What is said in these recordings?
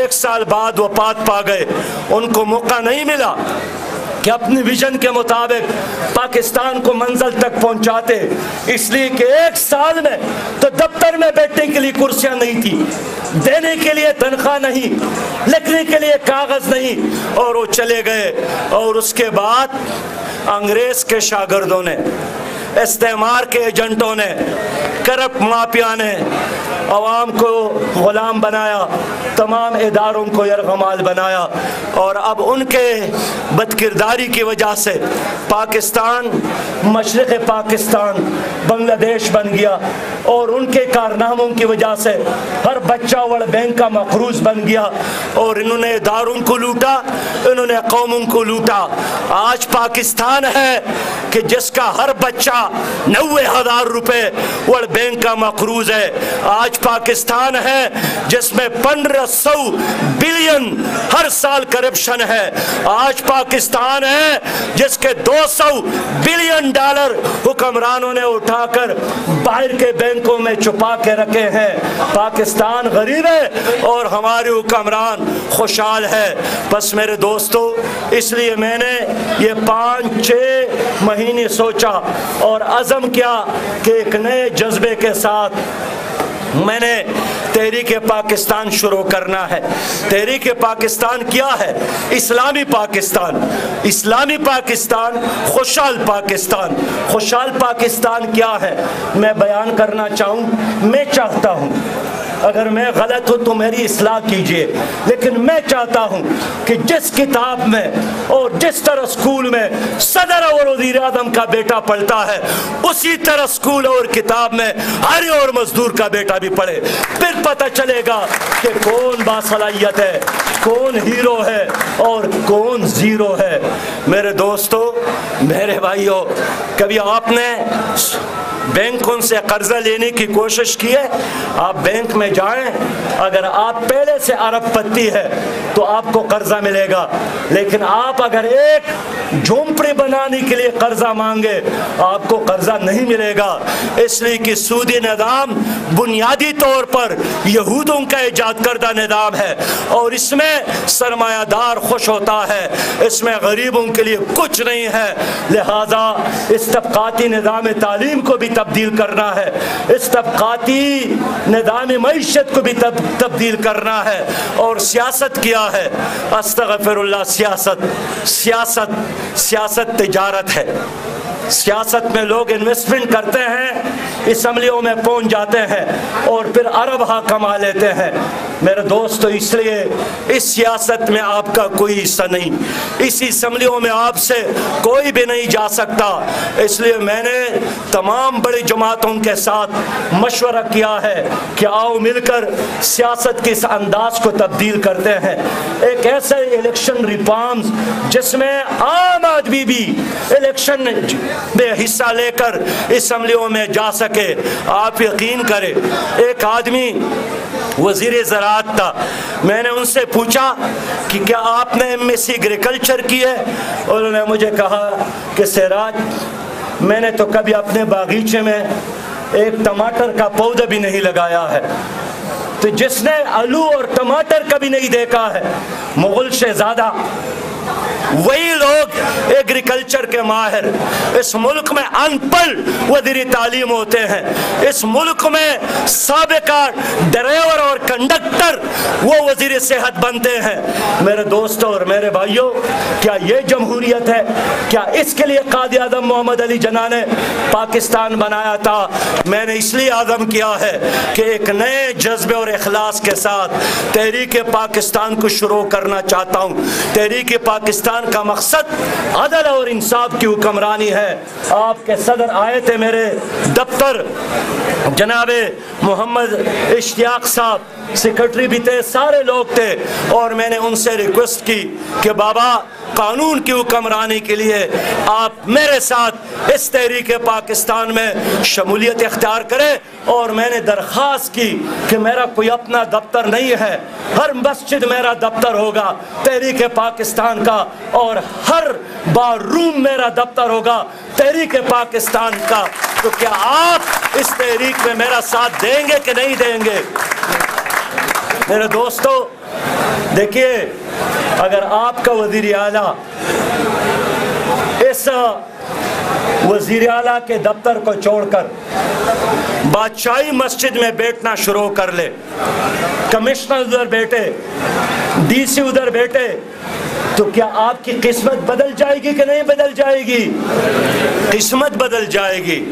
1 سال بعد وفات پا گئے، ان کو موقع نہیں ملا کہ اپنی ویژن کے مطابق پاکستان کو منزل تک پہنچاتے، اس لیے کہ 1 سال میں تو دفتر میں بیٹھنے کے لیے کرسیاں نہیں تھی، دینے کے لیے تنخواہ نہیں، لکھنے کے لیے کاغذ نہیں، اور وہ چلے گئے۔ اور اس کے بعد انگریز کے شاگردوں نے، استعمار کے ایجنٹوں نے، کرپٹ مافیا نے عوام کو غلام بنایا، تمام اداروں کو یرغمال بنایا، اور اب ان کے بدکرداری کی وجہ سے پاکستان مشرق پاکستان بنگلہ دیش بن گیا، اور ان کے کارناموں کی وجہ سے ہر بچہ ورلڈ بینک کا مقروض بن گیا، اور انہوں نے اداروں کو لوٹا، انہوں نے قوموں کو لوٹا۔ آج پاکستان ہے کہ جس کا ہر بچہ 90,000 روپے ورلڈ بینک کا مقروض ہے۔ آج پاکستان ہے جس میں 1500 بلین ہر سال کرپشن ہے۔ آج پاکستان ہے جس کے 200 بلین ڈالر حکمرانوں نے اٹھا کر باہر کے بینکوں میں چھپا کے رکھے ہیں۔ پاکستان غریب ہے اور ہمارے حکمران خوشحال ہے۔ بس میرے دوستو، اس لیے میں نے یہ 5-6 مہینے سوچا اور عزم کیا کہ ایک نئے جذبے کے ساتھ میں نے تحریک پاکستان شروع کرنا ہے۔ تحریک پاکستان کیا ہے؟ اسلامی پاکستان، اسلامی پاکستان، خوشحال پاکستان۔ خوشحال پاکستان کیا ہے؟ میں بیان کرنا چاہوں، میں چاہتا ہوں، اگر میں غلط ہوں تو میری اصلاح کیجئے، لیکن میں چاہتا ہوں کہ جس کتاب میں اور جس طرح اسکول میں صدر اور وزیر اعظم کا بیٹا پڑھتا ہے، اسی طرح اسکول اور کتاب میں ہر اور مزدور کا بیٹا بھی پڑھے۔ پھر پتہ چلے گا کہ کون باصلاحیت ہے، کون ہیرو ہے اور کون زیرو ہے۔ میرے دوستو، میرے بھائیو، کبھی آپ نے بینکوں سے قرضہ لینے کی کوشش کی ہے؟ آپ بینک میں جائیں، اگر آپ پہلے سے ارب پتی ہے تو آپ کو قرضہ ملے گا، لیکن آپ اگر ایک جھونپڑی بنانے کے لیے قرضہ مانگے آپ کو قرضہ نہیں ملے گا۔ اس لیے کہ سودی نظام بنیادی طور پر یہودوں کا ایجاد کردہ نظام ہے، اور اس میں سرمایہ دار خوش ہوتا ہے، اس میں غریبوں کے لیے کچھ نہیں ہے۔ لہذا اس طبقاتی نظام تعلیم کو بھی تبدیل کرنا ہے، اس طبقاتی نظام معیشت کو بھی تبدیل کرنا ہے۔ اور سیاست کیا ہے؟ استغفر اللہ، سیاست تجارت ہے۔ سیاست میں لوگ انویسٹمنٹ کرتے ہیں، اسمبلیوں میں پہنچ جاتے ہیں اور پھر ارباں کما لیتے ہیں۔ میرے دوستو، اس لیے اس سیاست میں آپ کا کوئی حصہ نہیں، اس اسمبلیوں میں آپ سے کوئی بھی نہیں جا سکتا۔ اس لیے میں نے تمام بڑی جماعتوں کے ساتھ مشورہ کیا ہے کہ آؤ مل کر سیاست کے اس انداز کو تبدیل کرتے ہیں، ایک ایسے الیکشن ریفارمز جس میں عام آدمی بھی الیکشن میں حصہ لے کر اسمبلیوں میں جا سکے۔ آپ یقین کریں، ایک آدمی وزیر زراعت تھا، میں نے ان سے پوچھا کہ کیا آپ نے ایم ایس سی ایگریکلچر کی ہے؟ انہوں نے مجھے کہا کہ سراج، میں نے تو کبھی اپنے باغیچے میں ایک ٹماٹر کا پودا بھی نہیں لگایا ہے۔ تو جس نے آلو اور ٹماٹر کبھی نہیں دیکھا ہے، مغل شہزادہ، وہی لوگ ایگریکلچر کے ماہر۔ اس ملک میں ان پڑھ وزیر تعلیم ہوتے ہیں، اس ملک میں سابقہ ڈرائیور اور کنڈکٹر وہ وزیر صحت بنتے ہیں۔ میرے دوستوں اور میرے بھائیوں، کیا یہ جمہوریت ہے؟ کیا اس کے لیے قائد اعظم محمد علی جناح نے پاکستان بنایا تھا؟ میں نے اس لیے عزم کیا ہے کہ ایک نئے جذبے اور اخلاص کے ساتھ تحریک پاکستان کو شروع کرنا چاہتا ہوں۔ تحریک پاکستان کا مقصد عدل اور انصاف کی حکمرانی ہے۔ آپ کے صدر آئے تھے میرے دفتر، جناب محمد اشتیاق صاحب سیکرٹری بھی تھے، سارے لوگ تھے، اور میں نے ان سے ریکویسٹ کی کہ بابا قانون کی حکمرانی کے لیے آپ میرے ساتھ اس تحریک پاکستان میں شمولیت اختیار کریں، اور میں نے درخواست کی کہ میرا کوئی اپنا دفتر نہیں ہے، ہر مسجد میرا دفتر ہوگا تحریک پاکستان کا، اور ہر بار روم میرا دفتر ہوگا تحریک پاکستان کا۔ تو کیا آپ اس تحریک میں میرا ساتھ دیں گے کہ نہیں دیں گے؟ میرے دوستو، دیکھیے اگر آپ کا وزیر اعلیٰ اس وزیر اعلیٰ کے دفتر کو چھوڑ کر بادشاہی مسجد میں بیٹھنا شروع کر لے، کمشنر ادھر بیٹھے، ڈی سی ادھر بیٹھے، تو کیا آپ کی قسمت بدل جائے گی کہ نہیں بدل جائے گی؟ قسمت بدل جائے گی۔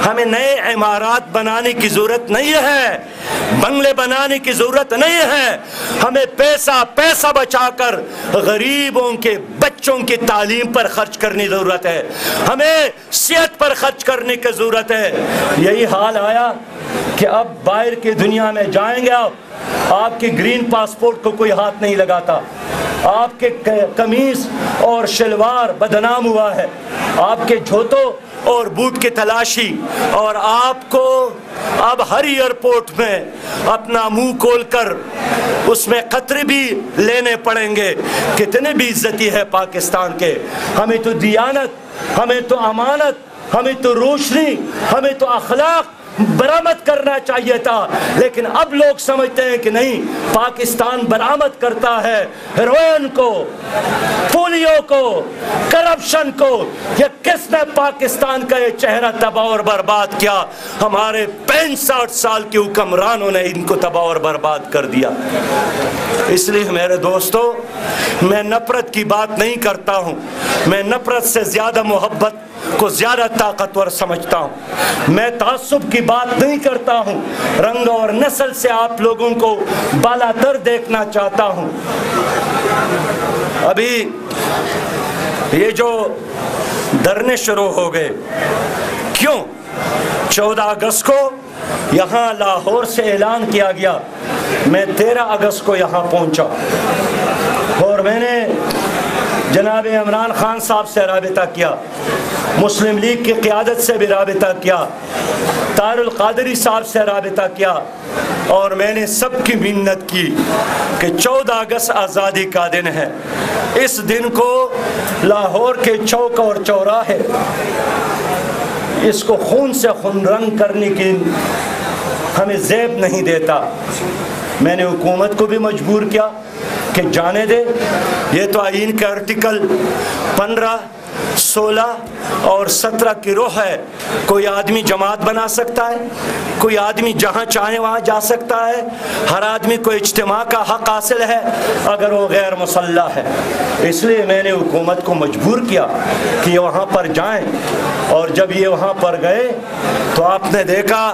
ہمیں نئے عمارات بنانے کی ضرورت نہیں ہے، بنگلے بنانے کی ضرورت نہیں ہے، ہمیں پیسہ بچا کر غریبوں کے بچوں کی تعلیم پر خرچ کرنے کی ضرورت ہے، ہمیں صحت پر خرچ کرنے کی ضرورت ہے۔ یہی حال آیا کہ اب باہر کی دنیا میں جائیں گے آپ کے گرین پاسپورٹ کو کوئی ہاتھ نہیں لگاتا، آپ کے قمیص اور شلوار بدنام ہوا ہے، آپ کے جوتوں اور بوٹ کی تلاشی، اور آپ کو اب ہر ایئرپورٹ میں اپنا منہ کھول کر اس میں قطرے بھی لینے پڑیں گے۔ کتنی بے عزتی ہے پاکستان کے۔ ہمیں تو دیانت، ہمیں تو امانت، ہمیں تو روشنی، ہمیں تو اخلاق برآمد کرنا چاہیے تھا، لیکن اب لوگ سمجھتے ہیں کہ نہیں، پاکستان برآمد کرتا ہے ہیروئن کو، پولیو کو، کرپشن کو۔ یہ کس نے پاکستان کا یہ چہرہ تباہ اور برباد کیا؟ ہمارے 65 سال کے حکمرانوں نے ان کو تباہ اور برباد کر دیا۔ اس لیے میرے دوستو، میں نفرت کی بات نہیں کرتا ہوں، میں نفرت سے زیادہ محبت کو زیادہ طاقتور سمجھتا ہوں۔ میں تعصب کی بات نہیں کرتا ہوں، رنگ اور نسل سے آپ لوگوں کو بالاتر دیکھنا چاہتا ہوں۔ ابھی یہ جو دھرنے شروع ہو گئے، کیوں؟ 14 اگست کو یہاں لاہور سے اعلان کیا گیا، میں 13 اگست کو یہاں پہنچا اور میں نے جناب عمران خان صاحب سے رابطہ کیا، مسلم لیگ کی قیادت سے بھی رابطہ کیا، طاہر القادری صاحب سے رابطہ کیا، اور میں نے سب کی منت کی کہ 14 اگست آزادی کا دن ہے، اس دن کو لاہور کے چوک اور چوراہے اس کو خون سے خون رنگ کرنے کی ہمیں زیب نہیں دیتا۔ میں نے حکومت کو بھی مجبور کیا کہ جانے دے، یہ تو آئین کے آرٹیکل 15، 16 اور 17 کی روح ہے، کوئی آدمی جماعت بنا سکتا ہے، کوئی آدمی جہاں چاہے وہاں جا سکتا ہے، ہر آدمی کو اجتماع کا حق حاصل ہے اگر وہ غیر مسلح ہے۔ اس لیے میں نے حکومت کو مجبور کیا کہ یہ وہاں پر جائیں، اور جب یہ وہاں پر گئے تو آپ نے دیکھا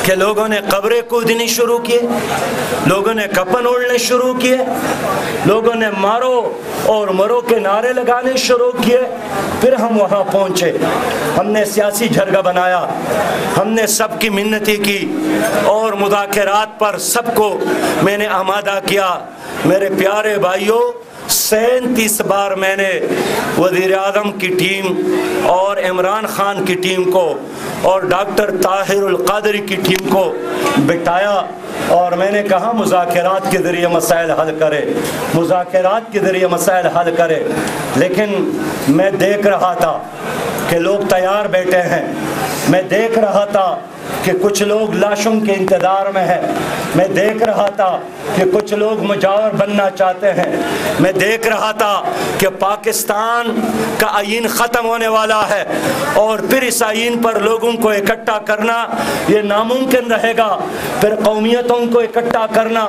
کہ لوگوں نے قبریں کودنی شروع کیے، لوگوں نے کفن اوڑھنے شروع کیے، لوگوں نے مارو اور مرو کے نعرے لگانے شروع کیے۔ پھر ہم وہاں پہنچے، ہم نے سیاسی جھرگا بنایا، ہم نے سب کی منتی کی اور مذاکرات پر سب کو میں نے آمادہ کیا۔ میرے پیارے بھائیوں، 37 بار میں نے وزیر اعظم کی ٹیم اور عمران خان کی ٹیم کو اور ڈاکٹر طاہر القادری کی ٹیم کو بٹھایا، اور میں نے کہا مذاکرات کے ذریعے مسائل حل کرے، مذاکرات کے ذریعے مسائل حل کرے۔ لیکن میں دیکھ رہا تھا کہ لوگ تیار بیٹھے ہیں، میں دیکھ رہا تھا کہ کچھ لوگ لاشوں کے انتظار میں ہیں، میں دیکھ رہا تھا کہ کچھ لوگ مجاور بننا چاہتے ہیں، میں دیکھ رہا تھا کہ پاکستان کا آئین ختم ہونے والا ہے، اور پھر اس آئین پر لوگوں کو اکٹھا کرنا یہ ناممکن رہے گا، پھر قومیتوں کو اکٹھا کرنا،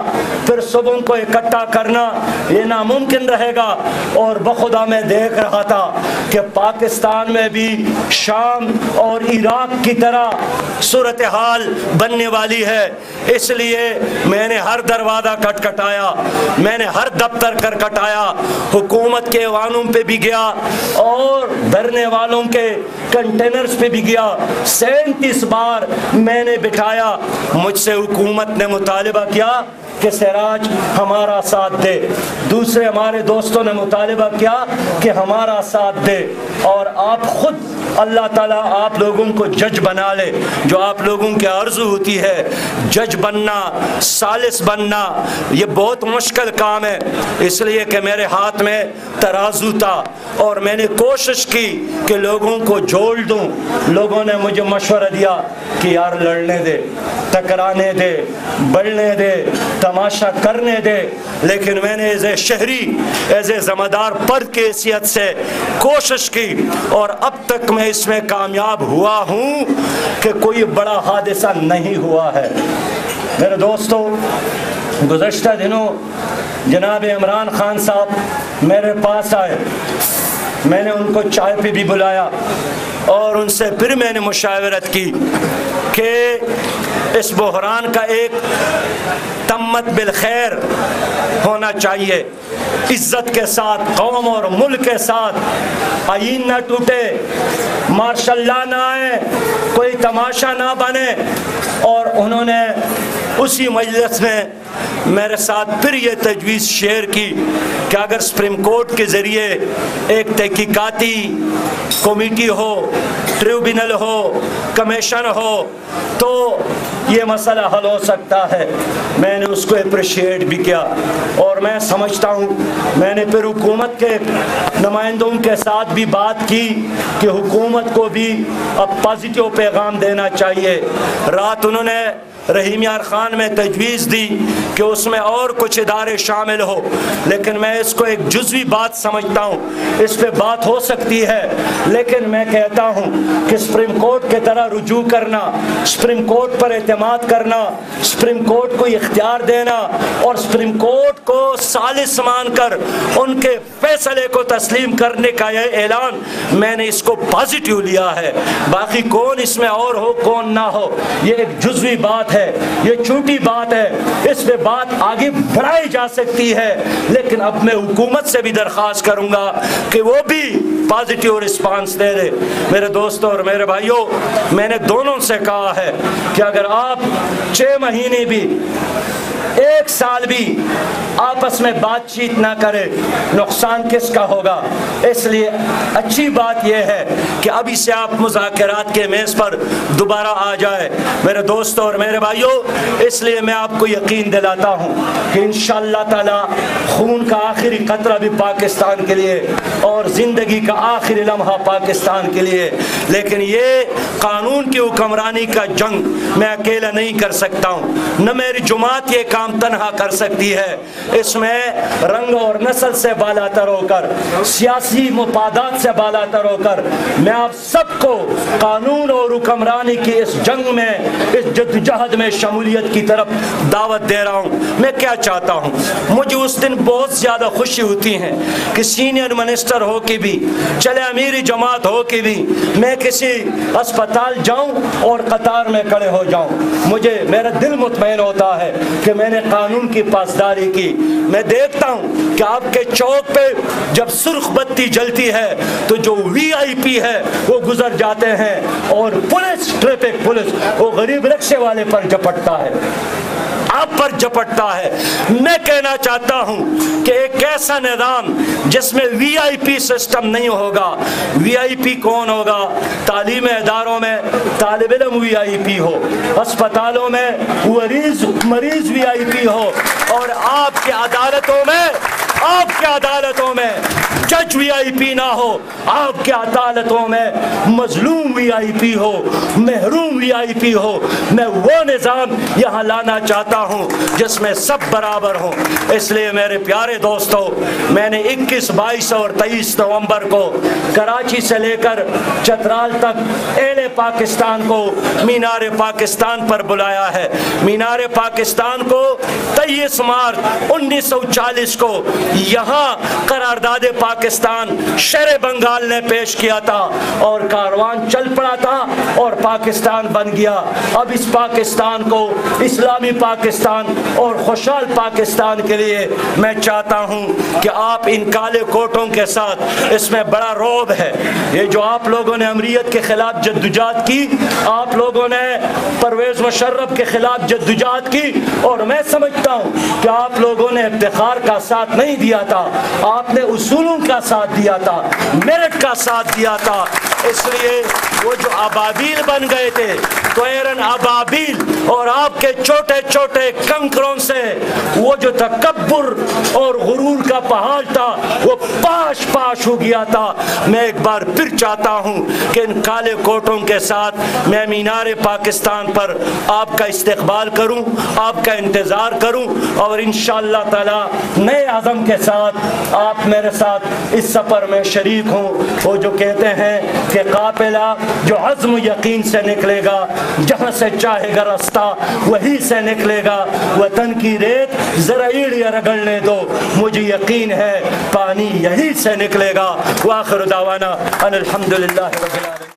پھر صوبوں کو اکٹھا کرنا یہ ناممکن رہے گا۔ اور بخدا میں دیکھ رہا تھا کہ پاکستان میں بھی شام اور عراق کی طرح صورتحال بننے والی ہے۔ اس لیے میں نے ہر دروازہ کھٹکھٹایا، میں نے ہر دفتر کھٹکھٹایا، حکومت کے ایوانوں پہ بھی گیا اور دھرنے والوں کے کنٹینرز پہ بھی گیا، 37 بار میں نے بٹھایا۔ مجھ سے حکومت نے مطالبہ کیا کہ سراج ہمارا ساتھ دے، دوسرے ہمارے دوستوں نے مطالبہ کیا کہ ہمارا ساتھ دے، اور آپ خود اللہ تعالیٰ آپ لوگوں کو جج بنا لے، جو آپ لوگوں کی آرزو ہوتی ہے جج بننا، ثالث بننا، یہ بہت مشکل کام ہے۔ اس لیے کہ میرے ہاتھ میں ترازو تھا اور میں نے کوشش کی کہ لوگوں کو جوڑ دوں۔ لوگوں نے مجھے مشورہ دیا کہ یار لڑنے دے، ٹکرانے دے، بڑھنے دے، تماشا کرنے دے، لیکن میں نے ایز اے شہری، ایز اے ذمہ دار فرد کی حیثیت سے کوشش کی اور اب تک میں اس میں کامیاب ہوا ہوں کہ کوئی بڑا حادثہ نہیں ہوا ہے۔ میرے دوستو، گزشتہ دنوں جناب عمران خان صاحب میرے پاس آئے، میں نے ان کو چائے پہ بھی بلایا اور ان سے پھر میں نے مشاورت کی کہ اس بحران کا ایک تمت بالخیر ہونا چاہیے، عزت کے ساتھ، قوم اور ملک کے ساتھ، آئین نہ ٹوٹے، مارشل لا نہ آئے، کوئی تماشا نہ بنے۔ اور انہوں نے اسی مجلس میں میرے ساتھ پھر یہ تجویز شیئر کی کہ اگر سپریم کورٹ کے ذریعے ایک تحقیقاتی کمیٹی ہو، ٹریبونل ہو، کمیشن ہو تو یہ مسئلہ حل ہو سکتا ہے۔ میں نے اس کو اپریشیٹ بھی کیا اور میں سمجھتا ہوں، میں نے پھر حکومت کے نمائندوں کے ساتھ بھی بات کی کہ حکومت کو بھی اب پازیٹیو پیغام دینا چاہیے۔ رات انہوں نے رحیم یار خان میں تجویز دی کہ اس میں اور کچھ ادارے شامل ہو، لیکن میں اس کو ایک جزوی بات سمجھتا ہوں، اس پہ بات ہو سکتی ہے، لیکن میں کہتا ہوں کہ سپریم کورٹ کے طرح رجوع کرنا، سپریم کورٹ پر اعتماد کرنا، سپریم کورٹ کو اختیار دینا اور سپریم کورٹ کو ثالث مان کر ان کے فیصلے کو تسلیم کرنے کا یہ اعلان، میں نے اس کو پازیٹیو لیا ہے۔ باقی کون اس میں اور ہو کون نہ ہو، یہ ایک جزوی بات ہے، یہ چھوٹی بات ہے، اس پہ بات آگے بڑھائی جا سکتی ہے، لیکن اب میں حکومت سے بھی درخواست کروں گا کہ وہ بھی پازیٹیو رسپانس دے دے۔ میرے دوستوں اور میرے بھائیوں، میں نے دونوں سے کہا ہے کہ اگر آپ 6 مہینے بھی، 1 سال بھی آپس میں بات چیت نہ کرے، نقصان کس کا ہوگا؟ اس لیے اچھی بات یہ ہے کہ ابھی سے آپ مذاکرات کے میز پر دوبارہ آ جائے۔ میرے دوستوں اور میرے بھائیوں، اس لیے میں آپ کو یقین دلاتا ہوں کہ انشاءاللہ تعالی خون کا آخری قطرہ بھی پاکستان کے لیے اور زندگی کا آخری لمحہ پاکستان کے لیے، لیکن یہ قانون کی حکمرانی کا جنگ میں اکیلا نہیں کر سکتا ہوں، نہ میری جماعت یہ کام تنہا کر سکتی ہے۔ اس میں رنگ اور نسل سے بالا تر ہو کر، سیاسی مفادات سے بالا تر ہو کر میں آپ سب کو قانون اور حکمرانی کی اس جنگ میں، اس جدوجہد میں شمولیت کی طرف دعوت دے رہا ہوں۔ میں کیا چاہتا ہوں، مجھے اس دن بہت زیادہ خوشی ہوتی ہے کہ سینئر منسٹر ہو کے بھی، چلے امیری جماعت ہو کے بھی، میں کسی اسپتال جاؤں اور قطار میں کھڑے ہو جاؤں، مجھے میرا دل مطمئن ہوتا ہے کہ میں نے قانون کی پاسداری کی۔ میں دیکھتا ہوں کہ آپ کے چوک پہ جب سرخ بتی جلتی ہے تو جو وی آئی پی ہے وہ گزر جاتے ہیں اور پولیس، ٹریفک پولیس وہ غریب رکشے والے پر جپٹتا ہے، آپ پر جپٹتا ہے۔ میں کہنا چاہتا ہوں کہ ایک ایسا نظام جس میں وی آئی پی سسٹم نہیں ہوگا۔ وی آئی پی کون ہوگا؟ تعلیمی اداروں میں طالب علم وی آئی پی ہو، اسپتالوں میں مریض وی آئی پی ہو، اور آپ کی عدالتوں میں جج وی آئی پی نہ ہو، آپ کی عدالتوں میں مظلوم وی آئی پی ہو، محروم وی آئی پی ہو۔ میں وہ نظام یہاں لانا چاہتا ہوں جس میں سب برابر ہوں۔ اس لیے میرے پیارے دوستو، میں نے 21، 22 اور 23 نومبر کو کراچی سے لے کر چترال تک اہل پاکستان کو مینار پاکستان پر بلایا ہے۔ مینار پاکستان کو 23 مارچ 1940 کو یہاں قرارداد پاکستان شہر بنگال نے پیش کیا تھا اور کاروان چل پڑا تھا اور پاکستان بن گیا۔ اب اس پاکستان کو اسلامی پاکستان اور خوشحال پاکستان کے لیے میں چاہتا ہوں کہ آپ ان کالے کوٹوں کے ساتھ، اس میں بڑا رعب ہے، یہ جو آپ لوگوں نے امریت کے خلاف جدوجہد کی، آپ لوگوں نے پرویز مشرف کے خلاف جدوجہد کی، اور میں سمجھتا ہوں کہ آپ لوگوں نے افتخار کا ساتھ نہیں دیا تھا، آپ نے اصولوں کا ساتھ دیا تھا، میرٹ کا ساتھ دیا تھا۔ اس لیے وہ جو ابابیل بن گئے تھے طیرن ابابیل، اور آپ کے چھوٹے چھوٹے کنکروں سے وہ جو تکبر اور غرور کا پہاڑ تھا وہ پاش پاش ہو گیا تھا۔ میں ایک بار پھر چاہتا ہوں کہ ان کالے کوٹوں کے ساتھ میں مینار پاکستان پر آپ کا استقبال کروں، آپ کا انتظار کروں، اور انشاءاللہ تعالی نئے عزم کے ساتھ آپ میرے ساتھ اس سفر میں شریک ہوں۔ وہ جو کہتے ہیں کہ قافلہ جو عزم یقین سے نکلے گا، جہاں سے چاہے گا راستہ وہی سے نکلے گا۔ وطن کی ریت ذرا ایڑیاں رگڑنے دو، مجھے یقین ہے پانی یہی سے نکلے گا۔ وآخر دعوانا ان الحمدللہ رب العالمین۔